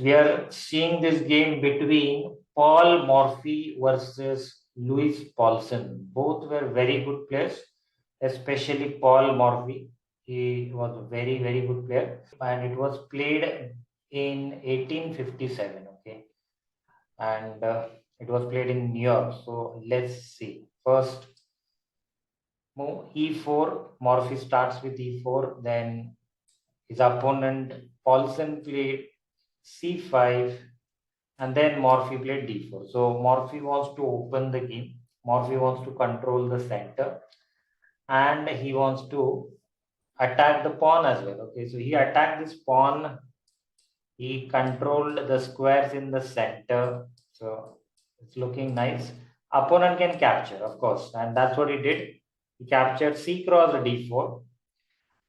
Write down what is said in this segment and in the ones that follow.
we are seeing this game between Paul Morphy versus Louis Paulsen. Both were very good players, especially Paul Morphy. He was a very, very good player, and it was played in 1857. Okay, and it was played in New York. So let's see. First, move e4. Morphy starts with e4. Then his opponent Paulsen played c5, and then Morphy played d4. So Morphy wants to open the game. Morphy wants to control the center, and he wants to attack the pawn as well. Okay, so he attacked this pawn. He controlled the squares in the center. So it's looking nice. Opponent can capture, of course, and that's what he did. He captured c cross d4,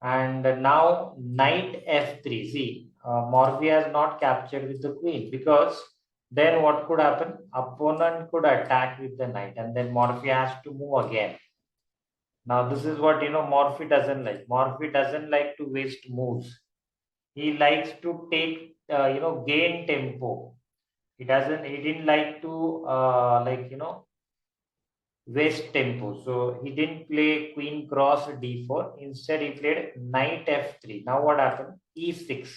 and now knight f3. See, Morphy has not captured with the queen, because then what could happen? Opponent could attack with the knight, and then Morphy has to move again. Now this is what Morphy doesn't like. Morphy doesn't like to waste moves. He likes to take gain tempo. He didn't like to waste tempo. So he didn't play queen cross d4. Instead, he played knight f3. Now what happened? e6.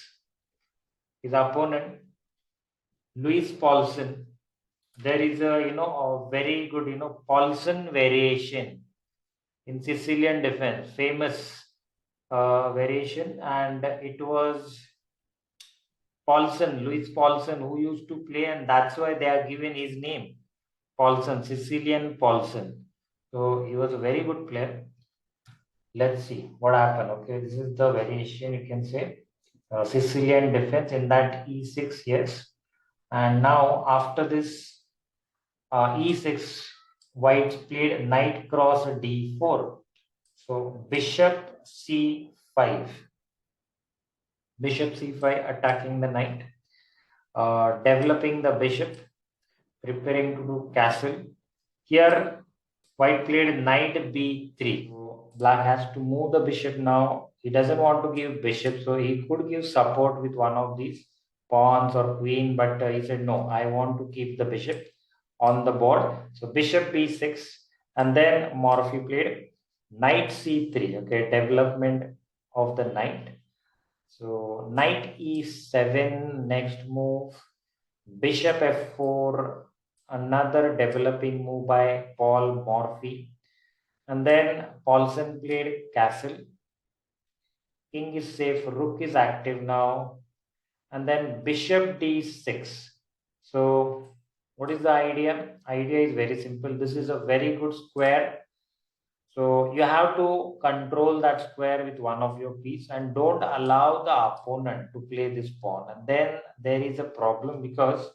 His opponent, Louis Paulsen. There is a very good Paulsen variation in Sicilian defense, famous variation, and it was Paulsen, Louis Paulsen, who used to play, and that's why they are given his name, Paulsen, Sicilian Paulsen. So he was a very good player. Let's see what happened. Okay, this is the variation, you can say, Sicilian defense in that e6, yes. And now after this e6, white played knight cross d4. So bishop c5. Bishop c5 attacking the knight, developing the bishop, preparing to do castle. Here, white played knight b3. So black has to move the bishop now. He doesn't want to give bishop, so he could give support with one of these pawns or queen, but he said, no, I want to keep the bishop on the board. So bishop b6, and then Morphy played knight c3. Okay, development of the knight. So knight e7, next move, bishop f4, another developing move by Paul Morphy. And then Paulsen played castle. King is safe, rook is active now. And then bishop d6. So what is the idea? Idea is very simple. This is a very good square. So you have to control that square with one of your piece, and don't allow the opponent to play this pawn. And then there is a problem, because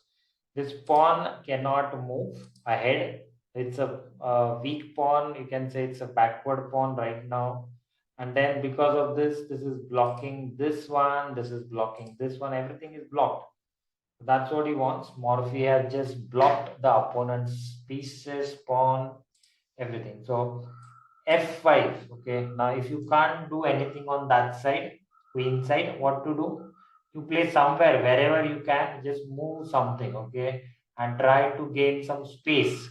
this pawn cannot move ahead. It's a weak pawn. You can say it's a backward pawn right now. And then because of this, this is blocking this one. This is blocking this one. Everything is blocked. That's what he wants. Morphy has just blocked the opponent's pieces, pawn, everything. So f5. Okay, now if you can't do anything on that side, queen side, what to do? You play somewhere, wherever you can, just move something. Okay, and try to gain some space.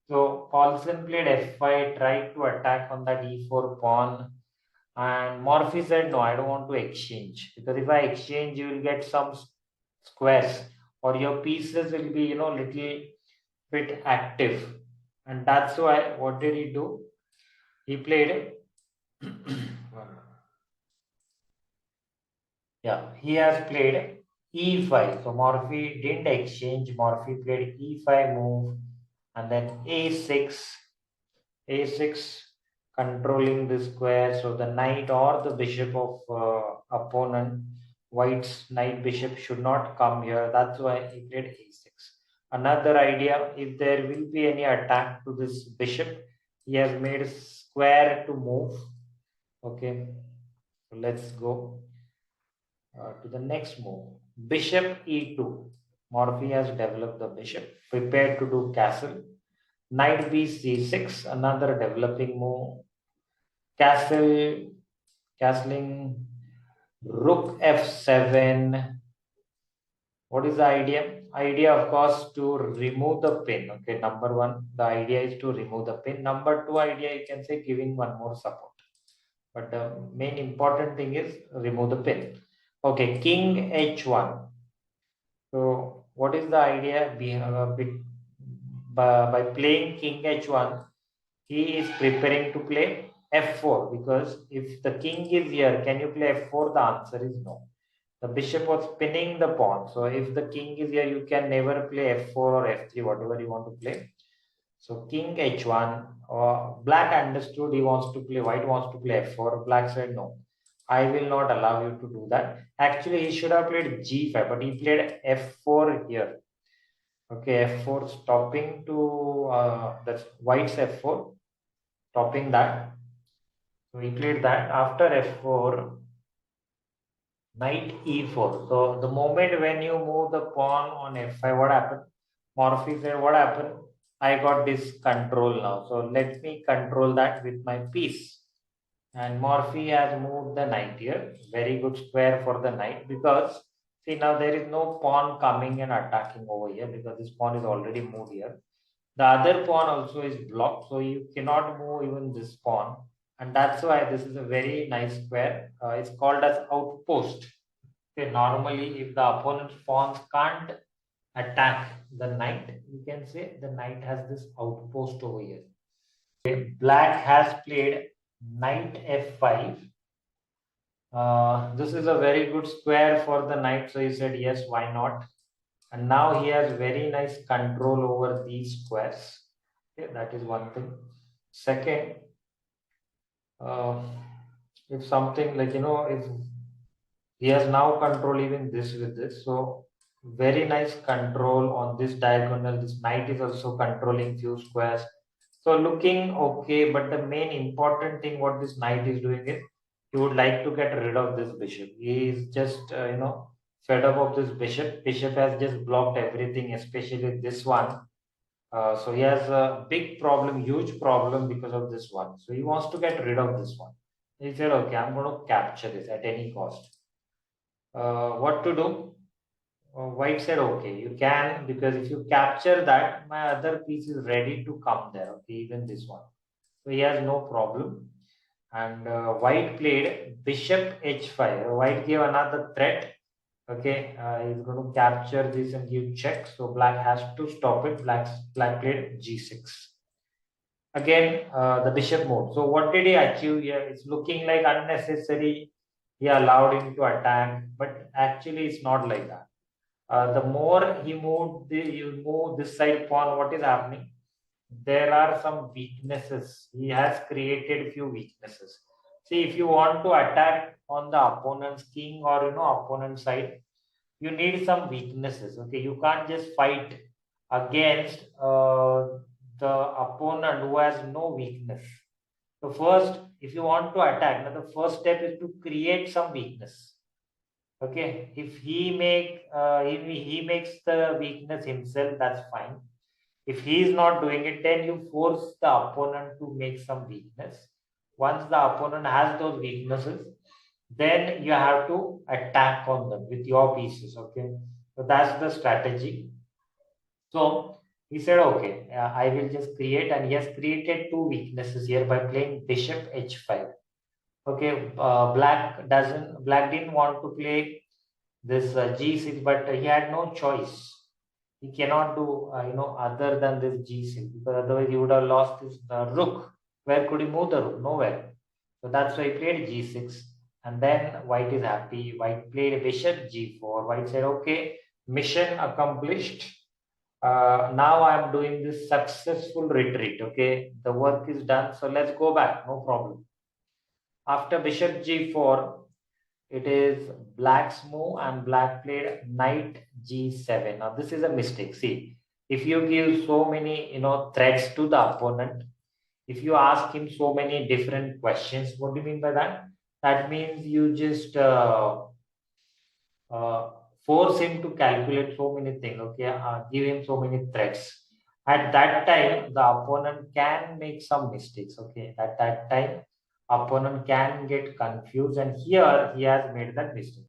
So Paulsen played f5, tried to attack on that e4 pawn, and Morphy said, no, I don't want to exchange, because if I exchange, you will get some squares, or your pieces will be little bit active. And that's why, what did he do? He played yeah, he has played e5. So Morphy didn't exchange. Morphy played e5 move, and then a6, controlling the square. So the knight or the bishop of opponent, white's knight bishop, should not come here. That's why he played a6. Another idea, if there will be any attack to this bishop, he has made a square to move. Okay, so let's go to the next move. Bishop e2. Morphy has developed the bishop, prepared to do castle. Knight b c6, another developing move. Castle, castling, rook f7. What is the idea? Idea, of course, to remove the pin. Okay, number one, the idea is to remove the pin. Number two idea, you can say giving one more support. But the main important thing is remove the pin. Okay, king h1. So what is the idea by playing king h1? He is preparing to play f4 because if the king is here, can you play f4? The answer is no. The bishop was pinning the pawn. So if the king is here, you can never play f4 or f3, whatever you want to play. So king h1, black understood he wants to play, white wants to play f4. Black said no, I will not allow you to do that. Actually, he should have played g5, but he played f4 here. Okay, f4 stopping to that's white's f4, stopping that. So he played that. After f4, knight e4. So the moment when you move the pawn on f5, what happened? Morphy said, what happened? I got this control now. So let me control that with my piece. And Morphy has moved the knight here. Very good square for the knight because see now there is no pawn coming and attacking over here because this pawn is already moved here. The other pawn also is blocked, so you cannot move even this pawn. And that's why this is a very nice square. It's called as outpost. Okay, normally if the opponent's pawns can't attack the knight, you can say the knight has this outpost over here. Okay, black has played knight f5. This is a very good square for the knight, so he said yes, why not? And now he has very nice control over these squares. Okay, that is one thing. Second, uh, if something like if he has now control even this with this, so very nice control on this diagonal. This knight is also controlling few squares. So looking okay, but the main important thing what this knight is doing is he would like to get rid of this bishop. He is just fed up of this bishop. Bishop has just blocked everything, especially this one. So he has a big problem, huge problem because of this one. So he wants to get rid of this one. He said, okay, I'm going to capture this at any cost. What to do? White said, okay, you can, because if you capture that, my other piece is ready to come there. Okay, even this one. So he has no problem. And white played bishop h5. White gave another threat. Okay, he's going to capture this and give check. So black has to stop it. Black played g6. Again, the bishop moved. So what did he achieve here? It's looking like unnecessary. He allowed him to attack, but actually it's not like that. The more he moved, you move this side pawn. What is happening? There are some weaknesses. He has created few weaknesses. See, if you want to attack on the opponent's king or opponent's side, you need some weaknesses. Okay, you can't just fight against the opponent who has no weakness. So first, if you want to attack, now the first step is to create some weakness. Okay, if he makes the weakness himself, that's fine. If he is not doing it, then you force the opponent to make some weakness. Once the opponent has those weaknesses, then you have to attack on them with your pieces. Okay, so that's the strategy. So he said, okay, I will just create, and he has created two weaknesses here by playing bishop h5. Okay, black didn't want to play this g6, but he had no choice. He cannot do other than this g6 because otherwise he would have lost his rook. Where could he move the rook? Nowhere. So that's why he played g6, and then white is happy. White played bishop g4. White said, okay, mission accomplished. Now I'm doing this successful retreat. Okay, the work is done, so let's go back. No problem. After bishop g4, it is black's move, and black played knight g7. Now this is a mistake. See, if you give so many threats to the opponent, if you ask him so many different questions, what do you mean by that? That means you just uh, force him to calculate so many things. Okay, give him so many threats. At that time, the opponent can make some mistakes. Okay, at that time, opponent can get confused, and here he has made that mistake.